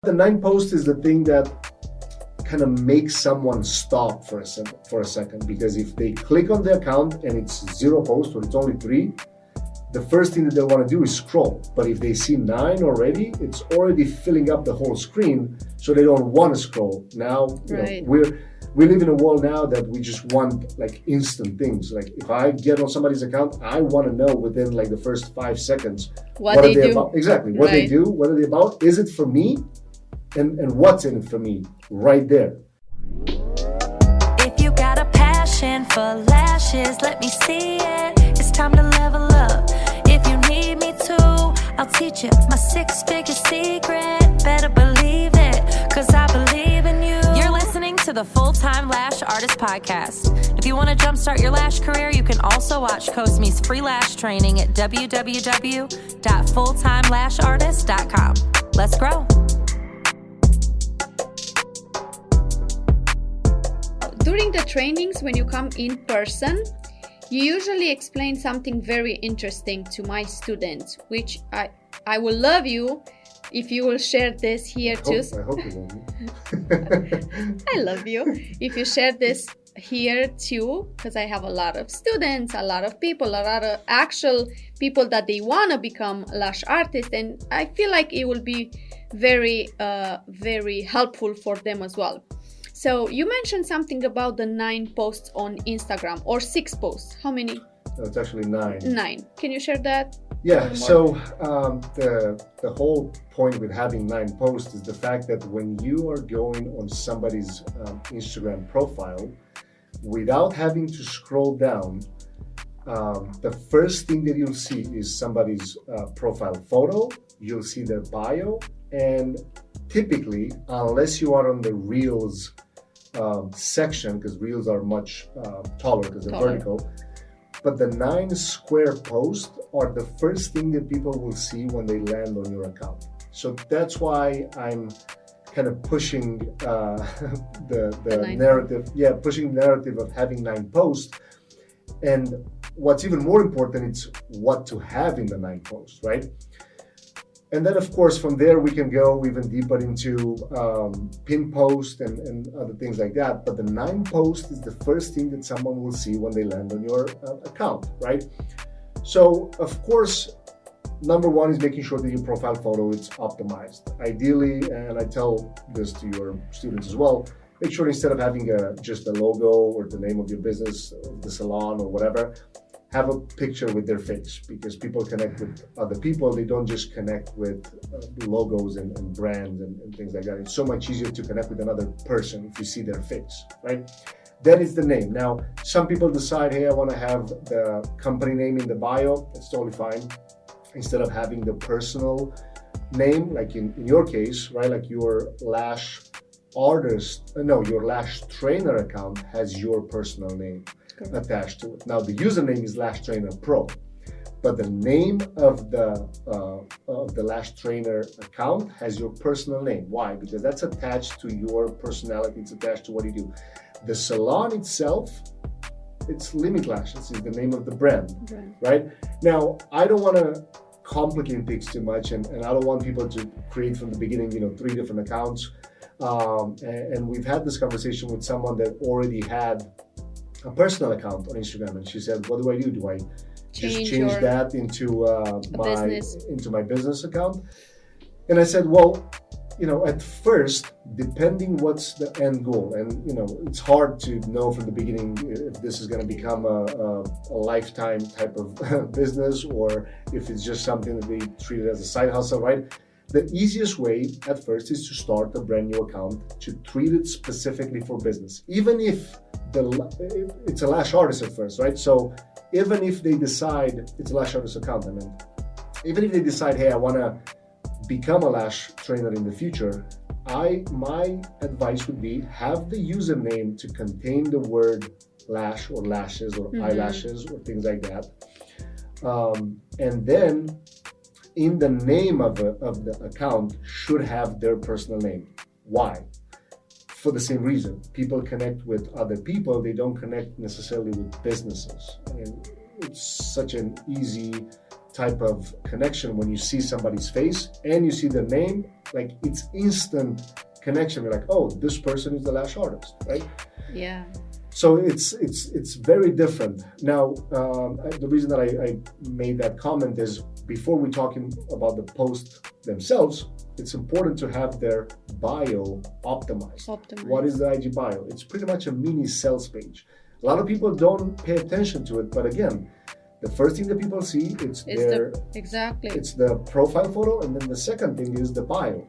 The 9 post is the thing that kind of makes someone stop for a second, because if they click on the account and it's 0 posts or it's only 3, the first thing that they want to do is scroll. But if they see 9 already, it's already filling up the whole screen, so they don't want to scroll. Now, we live in a world now that we just want like instant things. Like if I get on somebody's account, I want to know within like the first 5 seconds what they do. About. Exactly, what they do, what are they about, is it for me, and what's in it for me right there. If you got a passion for lashes, let me see it. It's time to level up. If you need me to, I'll teach you my 6-figure secret. Better believe it, cause I believe in you. You're listening to the Full-Time Lash Artist Podcast. If you want to jumpstart your lash career, you can also watch Cosme's free lash training at www.fulltimelashartist.com. Let's grow. During the trainings, when you come in person, you usually explain something very interesting to my students, which I will love you if you will share this here too. I hope you love me. I love you if you share this here too, because I have a lot of students, a lot of people, a lot of actual people that they want to become lash artists, and I feel like it will be very, very helpful for them as well. So you mentioned something about the 9 posts on Instagram, or 6 posts. How many? No, it's actually 9. 9. Can you share that? Yeah, so the whole point with having 9 posts is the fact that when you are going on somebody's Instagram profile, without having to scroll down, the first thing that you'll see is somebody's profile photo, you'll see their bio, and typically, unless you are on the Reels section, because Reels are much taller because they're vertical, but the 9 square posts are the first thing that people will see when they land on your account. So that's why I'm kind of pushing the narrative. Yeah, pushing the narrative of having 9 posts. And what's even more important is what to have in the 9 posts, right? And then, of course, from there, we can go even deeper into pin post and other things like that. But the 9 post is the first thing that someone will see when they land on your account, right? So, of course, number 1 is making sure that your profile photo is optimized. Ideally, and I tell this to your students as well, make sure instead of having just a logo or the name of your business, the salon or whatever, have a picture with their face, because people connect with other people. They don't just connect with logos and brands and things like that. It's so much easier to connect with another person if you see their face, right? That is the name. Now, some people decide, hey, I want to have the company name in the bio. That's totally fine. Instead of having the personal name, like in your case, right? Like your lash your lash trainer account has your personal name attached to it. Now the username is Lash Trainer Pro, but the name of the Lash Trainer account has your personal name. Why? Because that's attached to your personality. It's attached to what you do. The salon itself, it's Limit Lashes is the name of the brand, right? Now I don't want to complicate things too much, and I don't want people to create from the beginning, 3 different accounts. And we've had this conversation with someone that already had a personal account on Instagram, and she said, what do I do? Do I just change that into my business account? And I said, well, at first, depending what's the end goal, and it's hard to know from the beginning if this is going to become a lifetime type of business, or if it's just something that they treat it as a side hustle, right? The easiest way at first is to start a brand new account, to treat it specifically for business. Even if it's a lash artist at first, right? So even if they decide, it's a lash artist account, even if they decide, hey, I want to become a lash trainer in the future, my advice would be have the username to contain the word lash or lashes or eyelashes or things like that. And then in the name of the account should have their personal name. Why? For the same reason. People connect with other people. They don't connect necessarily with businesses. I mean, it's such an easy type of connection when you see somebody's face and you see their name. Like, it's instant connection. You're like, oh, this person is the Lash artist, right? Yeah. So it's very different. Now, the reason that I made that comment is, before we talking about the post themselves, it's important to have their bio optimized. What is the IG bio? It's pretty much a mini sales page. A lot of people don't pay attention to it, but again, the first thing that people see, it's the profile photo, and then the second thing is the bio.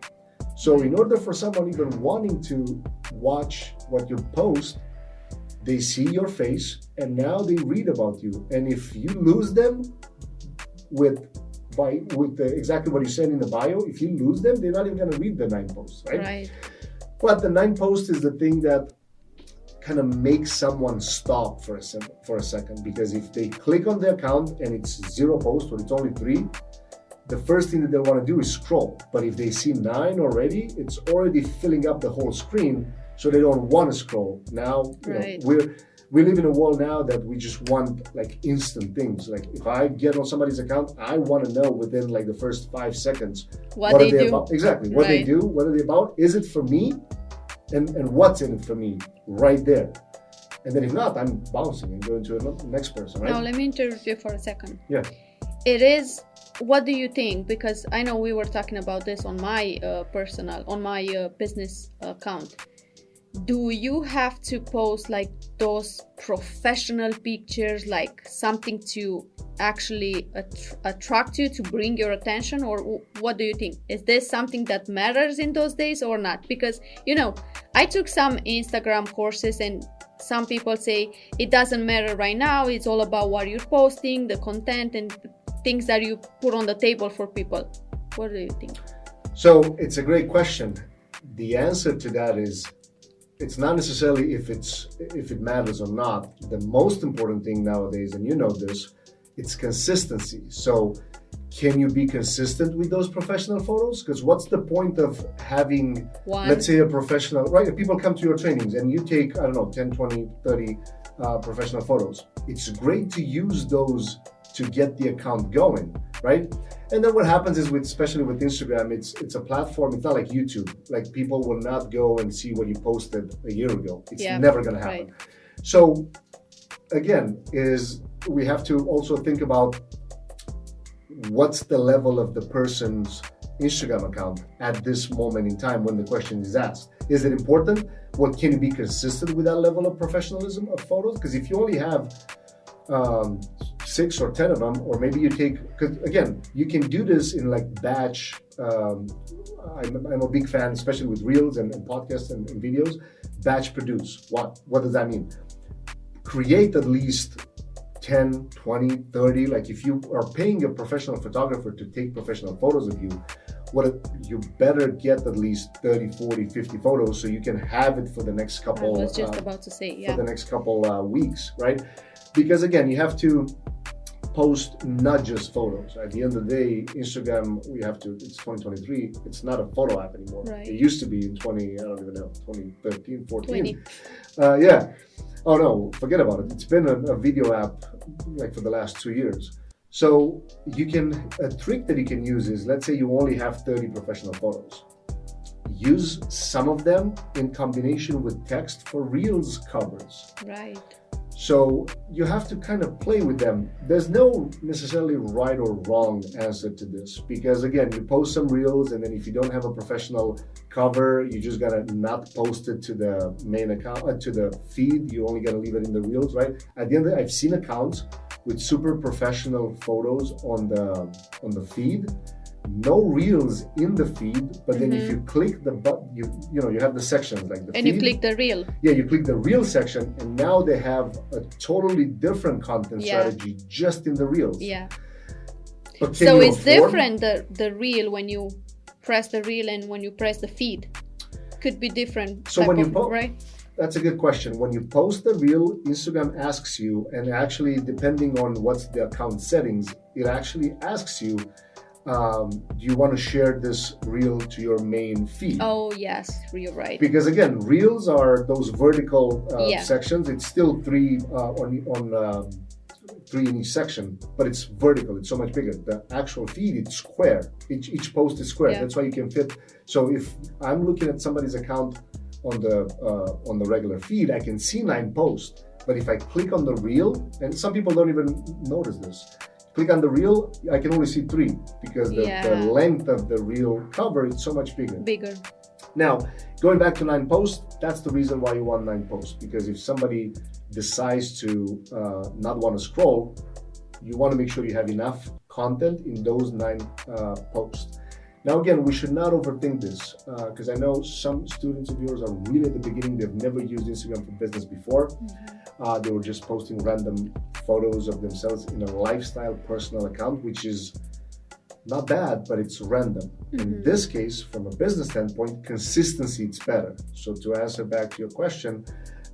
So in order for someone even wanting to watch what you post, they see your face and now they read about you. And if you lose them with exactly what you said in the bio, if you lose them, they're not even going to read the 9 posts, right? Right. But the 9 posts is the thing that kind of makes someone stop for a second, because if they click on the account and it's 0 posts or it's only 3, the first thing that they'll want to do is scroll. But if they see 9 already, it's already filling up the whole screen, so they don't want to scroll. Now, we live in a world now that we just want like instant things. Like, if I get on somebody's account, I want to know within like the first 5 seconds what they do. About. Exactly, what they do, what are they about, is it for me, and what's in it for me right there. And then if not, I'm bouncing and going to the next person, right? Now, let me interrupt you for a second. Yeah. It is, what do you think? Because I know we were talking about this on my business account. Do you have to post like those professional pictures, like something to actually attract you, to bring your attention, or what do you think? Is this something that matters in those days or not? Because, I took some Instagram courses and some people say it doesn't matter right now. It's all about what you're posting, the content, and the things that you put on the table for people. What do you think? So it's a great question. The answer to that is, it's not necessarily if it matters or not. The most important thing nowadays, and you know this, it's consistency. So can you be consistent with those professional photos? Because what's the point of having, let's say, a professional, right? If people come to your trainings and you take, 10, 20, 30 professional photos, it's great to use those to get the account going, right? And then what happens is, especially with Instagram, it's a platform. It's not like YouTube. Like, people will not go and see what you posted a year ago. It's never going to happen. Right. So again, we have to also think about what's the level of the person's Instagram account at this moment in time when the question is asked. Is it important? Well, can you be consistent with that level of professionalism of photos? Because if you only have 6 or 10 of them, or maybe you take, because again, you can do this in like batch. I'm a big fan, especially with reels and podcasts and videos, batch produce. What does that mean? Create at least 10, 20, 30, like if you are paying a professional photographer to take professional photos of you, you better get at least 30, 40, 50 photos so you can have it for the next couple, I was just about to say, for the next couple weeks, right? Because again, you have to post not just photos. At the end of the day, Instagram, it's 2023, it's not a photo app anymore. Right. It used to be in 2013, 14. 20. Yeah. Oh no, forget about it. It's been a video app like for the last 2 years. So a trick that you can use is, let's say you only have 30 professional photos. Use some of them in combination with text for Reels covers. Right. So you have to kind of play with them. There's no necessarily right or wrong answer to this, because again, you post some Reels, and then if you don't have a professional cover, you just gotta not post it to the main account, to the feed. You only gotta leave it in the Reels, right? At the end of the day, I've seen accounts with super professional photos on the feed, no Reels in the feed, but then if you click the button, you have the sections like the feed. You click the Reel. Yeah, you click the Reel section, and now they have a totally different content strategy just in the Reels. Yeah. But so it's different, the Reel, when you press the Reel and when you press the feed. Could be different. So when you right? That's a good question. When you post the Reel, Instagram asks you, and actually depending on what's the account settings, it actually asks you, do you want to share this Reel to your main feed? Oh, yes, you're right. Because again, Reels are those vertical sections. It's still 3 on three in each section, but it's vertical. It's so much bigger. The actual feed, it's square. Each post is square. Yeah. That's why you can fit. So if I'm looking at somebody's account on the regular feed, I can see 9 posts. But if I click on the reel, and some people don't even notice this, click on the reel, I can only see 3 because the length of the reel cover is so much bigger. Now, going back to 9 posts, that's the reason why you want 9 posts. Because if somebody decides to not want to scroll, you want to make sure you have enough content in those 9 posts. Now, again, we should not overthink this because I know some students of yours are really at the beginning. They've never used Instagram for business before. They were just posting random photos of themselves in a lifestyle personal account, which is not bad, but it's random. In this case, from a business standpoint, consistency it's better. So to answer back to your question,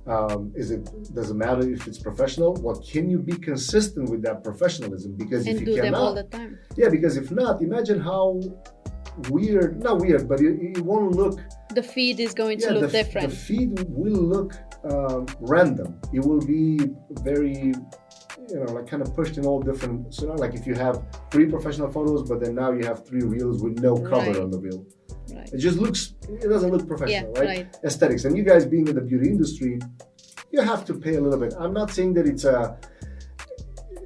does it matter if it's professional? Well, can you be consistent with that professionalism? Because and if you do cannot, them all the time. Yeah, because if not, imagine how not weird, but it won't look. The feed is going to look different. The feed will look random. It will be very, like kind of pushed in all different. So like if you have 3 professional photos, but then now you have 3 reels with no cover on the reel. Right. It doesn't look professional, Yeah, right? Aesthetics. And you guys being in the beauty industry, you have to pay a little bit. I'm not saying that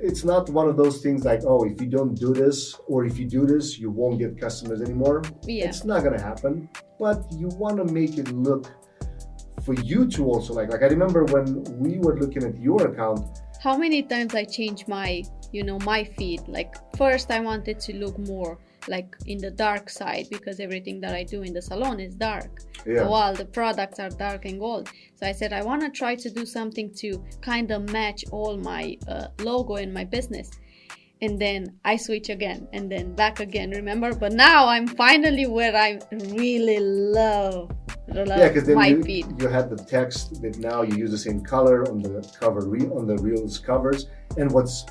it's not one of those things like, oh, if you don't do this, or if you do this, you won't get customers anymore. Yeah. It's not going to happen, but you want to make it look for you to also like I remember when we were looking at your account. How many times I changed my feed? Like first I wanted to look more like in the dark side because everything that I do in the salon is dark. Yeah. While the products are dark and gold. So I said I want to try to do something to kind of match all my logo in my business. And then I switch again and then back again, remember? But now I'm finally where I really love because then my feed. You had the text that now you use the same color on the cover on the reels covers. And what's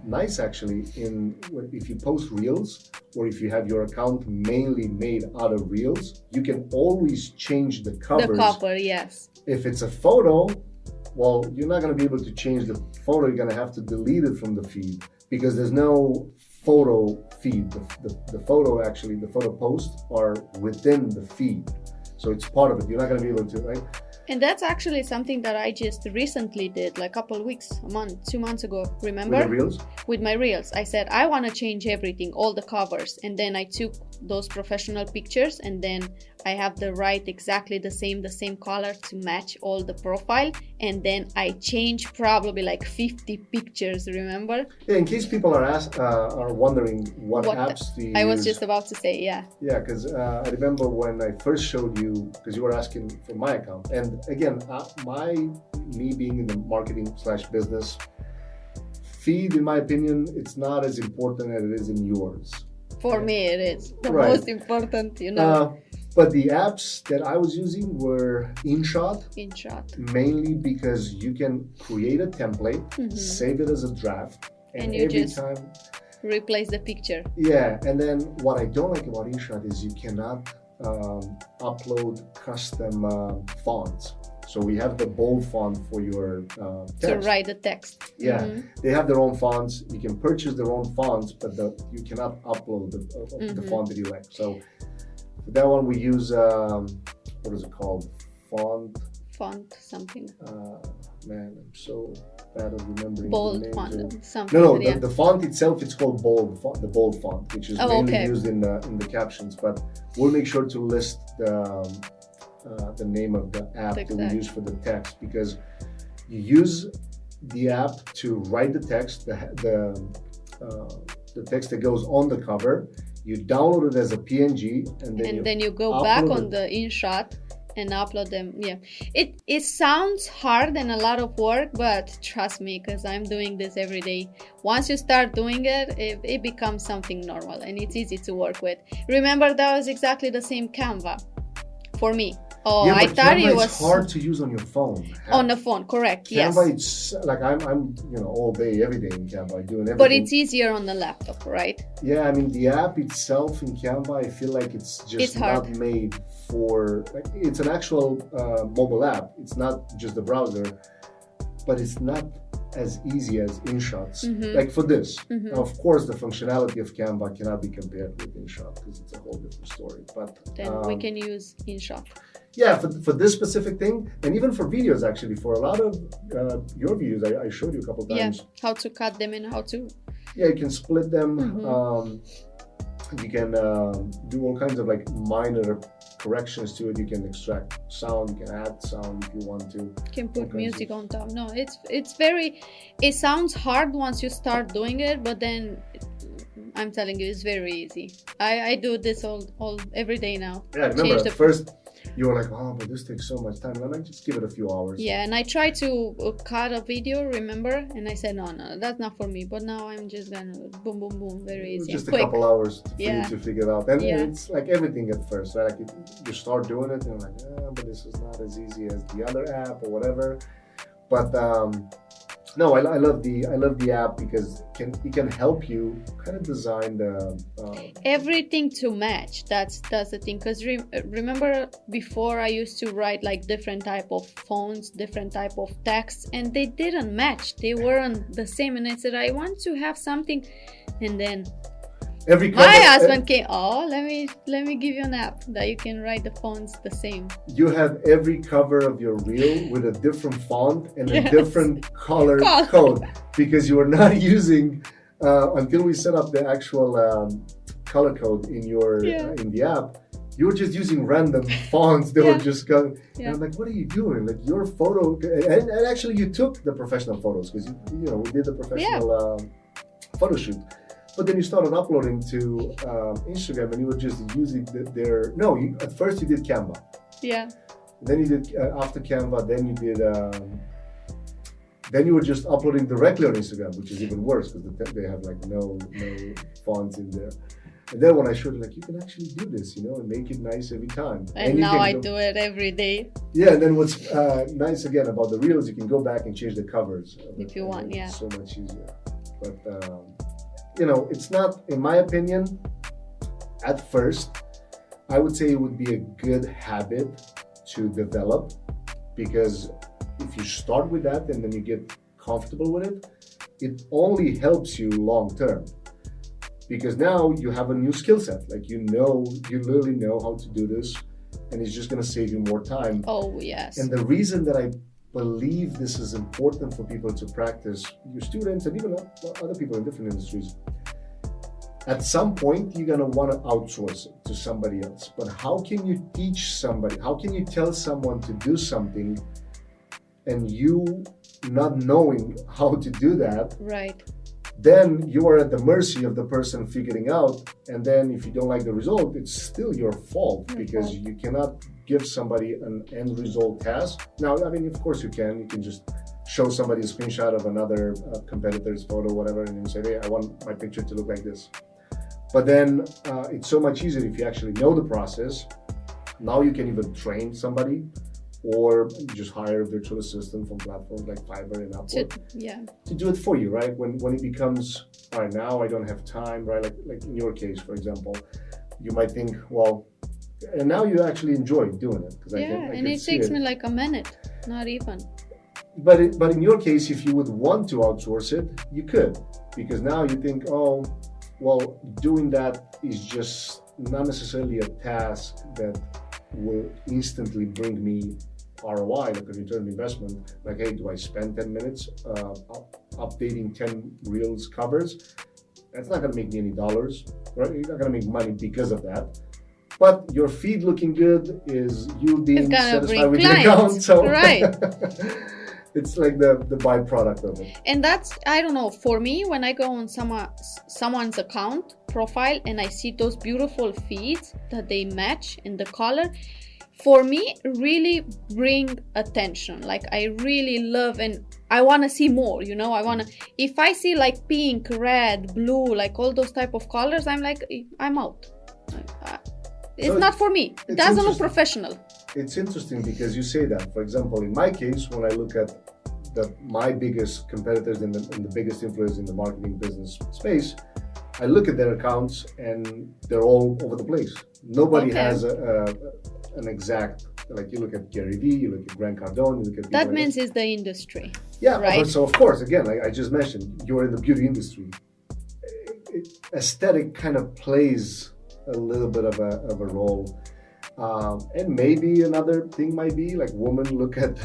nice actually if you post reels or if you have your account mainly made out of reels, you can always change the covers. The cover, yes. If it's a photo, well, you're not going to be able to change the photo. You're going to have to delete it from the feed because there's no photo feed. The photo posts are within the feed. So it's part of it. You're not going to be able to, right? And that's actually something that I just recently did, like a couple of weeks, a month, 2 months ago. Remember? With the reels? With my reels. I said, I want to change everything, all the covers. And then I took those professional pictures and then I have exactly the same color to match all the profile. And then I changed probably like 50 pictures, remember? Yeah, in case people are wondering what apps do you use. I was just about to say, yeah. Yeah, because I remember when I first showed you, because you were asking for my account. And again, me being in the marketing/business feed, in my opinion, it's not as important as it is in yours. For me, it is the Right. most important, But the apps that I was using were InShot. Mainly because you can create a template, save it as a draft, and you every just time replace the picture. Yeah, and then what I don't like about InShot is you cannot upload custom fonts. So we have the bold font for your text. To write the text. Yeah, they have their own fonts. You can purchase their own fonts, but you cannot upload the font that you like. So for that one, we use what is it called? Font something. Man, I'm so bad at remembering bold the font. names. Something. No, the font itself, it's called the bold font, which is mainly used in the captions. But we'll make sure to list the name of the app that we use for the text, because you use the app to write the text, the text that goes on the cover. You download it as a PNG, and then you go back on the InShot and upload them. Yeah, it sounds hard and a lot of work, but trust me, because I'm doing this every day. Once you start doing it becomes something normal and it's easy to work with. Remember, that was exactly the same Canva for me. Oh, yeah, I thought Canva it was hard to use on your phone. On the phone, correct? Canva, yes. It's like I'm all day, every day in Canva, doing everything. But it's easier on the laptop, right? Yeah, I mean the app itself in Canva, I feel like it's not made for. It's an actual mobile app. It's not just the browser, but it's not as easy as InShots. Like for this. Now, of course, the functionality of Canva cannot be compared with InShot because it's a whole different story. But then we can use InShot. yeah, for this specific thing, and even for videos, actually, for a lot of your videos, I showed you a couple times. Yeah, how to cut them and how to. Yeah, you can split them. You can do all kinds of like minor corrections to it. You can extract sound. You can add sound if you want to. You can put music on top. No, it's very. It sounds hard once you start doing it, but then I'm telling you, it's very easy. I do this all every day now. Yeah, I remember at first. You were like, oh, but this takes so much time. I'm like, just give it a few hours. Yeah, and I tried to cut a video, remember? And I said, no, that's not for me. But now I'm just gonna boom, boom, boom, very easy. Just a quick. couple hours for you to figure it out. And Yeah. it's like everything at first, right? Like you start doing it and you're like, but this is not as easy as the other app or whatever. But no, I love the app because it can help you kind of design the everything to match. That's the thing. Because remember before I used to write like different type of fonts, different type of texts, and they didn't match. They weren't the same. And I said I want to have something, and then every cover, my husband came. Oh, let me give you an app that you can write the fonts the same. You have every cover of your reel with a different font and a different color code because you are not using until we set up the actual color code in your in the app. You were just using random fonts that were just going. And I'm like, what are you doing? Like your photo, and actually you took the professional photos because you know we did the professional photo shoot. But then you started uploading to Instagram, and you were just using at first you did Canva. Yeah. Then you did after Canva. Then you did. Then you were just uploading directly on Instagram, which is even worse because they have like no fonts in there. And then when I showed you, like, you can actually do this, you know, and make it nice every time. And now I do it every day. Yeah, and then what's nice again about the reels, you can go back and change the covers. If you want, yeah. It's so much easier. But you know, it's not, in my opinion, at first, I would say it would be a good habit to develop because if you start with that and then you get comfortable with it, it only helps you long term. Because now you have a new skill set. Like you literally know how to do this, and it's just gonna save you more time. Oh, yes. And the reason that I believe this is important for people to practice, your students and even other people in different industries, at some point you're gonna wanna outsource it to somebody else. But how can you teach somebody, how can you tell someone to do something and you not knowing how to do that? Right. Then you are at the mercy of the person figuring out, and then if you don't like the result, it's still your fault because you cannot give somebody an end result task. Now, I mean, of course you can just show somebody a screenshot of another competitor's photo, whatever, and you say, hey, I want my picture to look like this. But then it's so much easier if you actually know the process. Now you can even train somebody, or just hire a virtual assistant from platforms like Fiverr and Upwork to do it for you, right? When it becomes, all right, now I don't have time, right? Like in your case, for example, you might think, well, and now you actually enjoy doing it. I and it takes me like a minute, not even. But in your case, if you would want to outsource it, you could, because now you think, oh, well, doing that is just not necessarily a task that will instantly bring me ROI, like a return on investment. Like, hey, do I spend 10 minutes updating 10 reels covers? That's not going to make me any dollars, right? You're not going to make money because of that. But your feed looking good is you being satisfied with your account. So right. It's like the byproduct of it. And that's, I don't know, for me, when I go on someone's account profile and I see those beautiful feeds that they match in the color, for me, really bring attention. Like I really love, and I want to see more, you know, if I see like pink, red, blue, like all those type of colors, I'm like, I'm out. It's not for me. It doesn't look professional. It's interesting because you say that. For example, in my case, when I look at my biggest competitors and the biggest influencers in the marketing business space, I look at their accounts and they're all over the place. Nobody has an exact, like you look at Gary Vee, you look at Grant Cardone, you look at That people means like it's the industry. yeah, right? so of course, again, like I just mentioned, you're in the beauty industry. Aesthetic kind of plays a little bit of a role. And maybe another thing might be like women look at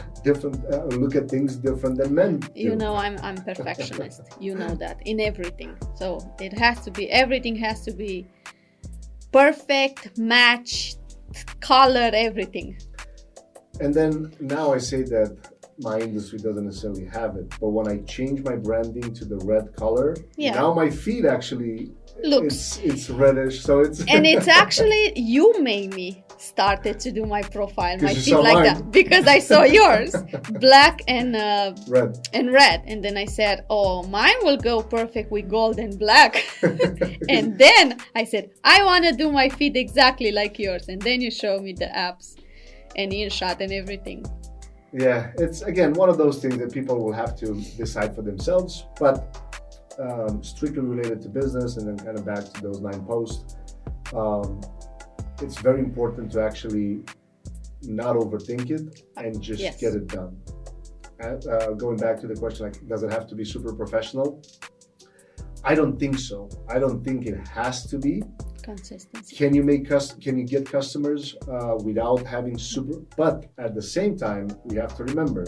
things different than men do. You know, I'm perfectionist. You know that in everything. So it has to be, everything has to be perfect, match, color, everything. And then now I say that my industry doesn't necessarily have it, but when I change my branding to the red color, now my feed actually looks it's reddish, so it's and it's actually you made me started to do my profile, my feed like mine. that because I saw yours, black and red. and then I said, oh, mine will go perfect with gold and black. And then I said, I want to do my feed exactly like yours, and then you showed me the apps and InShot and everything. Yeah, it's again one of those things that people will have to decide for themselves, but strictly related to business and then kind of back to those 9 posts, it's very important to actually not overthink it and just get it done. Going back to the question, like, does it have to be super professional? I don't think so. I don't think it has to be. Consistency. Can you get customers without having super? But at the same time, we have to remember,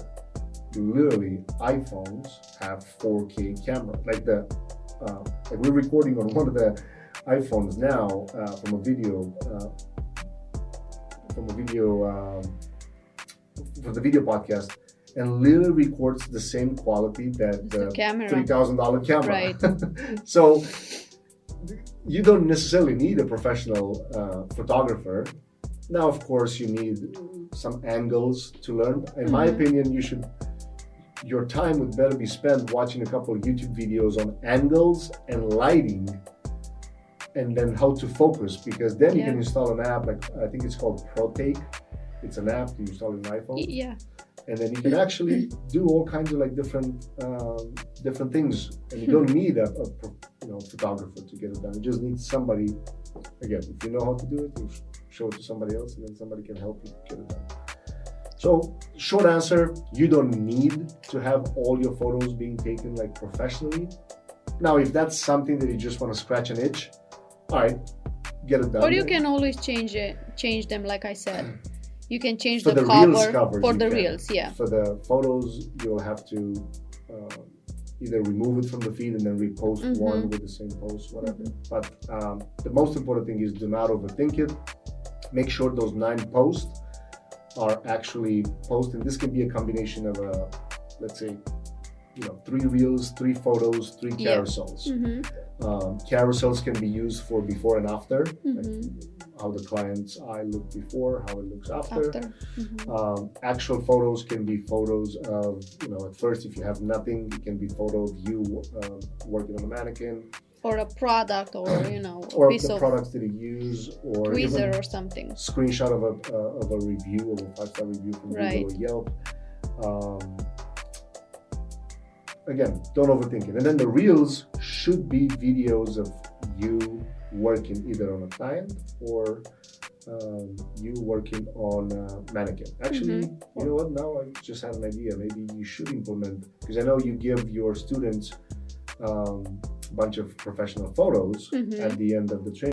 literally, iPhones have 4K camera. Like we're recording on one of the iPhones now from the video podcast, and literally records the same quality that the $3,000 camera. Right. So you don't necessarily need a professional photographer. Now, of course, you need some angles to learn. In my opinion, your time would better be spent watching a couple of YouTube videos on angles and lighting, and then how to focus, because then you can install an app, like I think it's called ProTake. It's an app you install in an iPhone. Yeah. And then you can actually do all kinds of like different things, and you don't need a photographer to get it done. You just need somebody. Again, if you know how to do it, you show it to somebody else, and then somebody can help you get it done. So, short answer: you don't need to have all your photos being taken like professionally. Now, if that's something that you just want to scratch an itch, all right, get it done. Or you can always change them, like I said. You can change for the reels cover for the reels, For the photos, you'll have to either remove it from the feed and then repost one with the same post, whatever. But the most important thing is do not overthink it. Make sure those 9 posts are actually posted. This can be a combination of let's say, 3 reels, 3 photos, 3 carousels. Carousels can be used for before and after, like how the client's eye looked before, how it looks after. Actual photos can be photos of, at first, if you have nothing, it can be photo of you working on a mannequin. Or a product, or or piece the of products that you use, or tweezer even or something. Screenshot of a review, of a 5-star review from Google or Yelp. Again, don't overthink it. And then the reels should be videos of you working either on a client or you working on a mannequin. Actually, you know what? Now I just had an idea. Maybe you should implement, because I know you give your students a bunch of professional photos at the end of the training.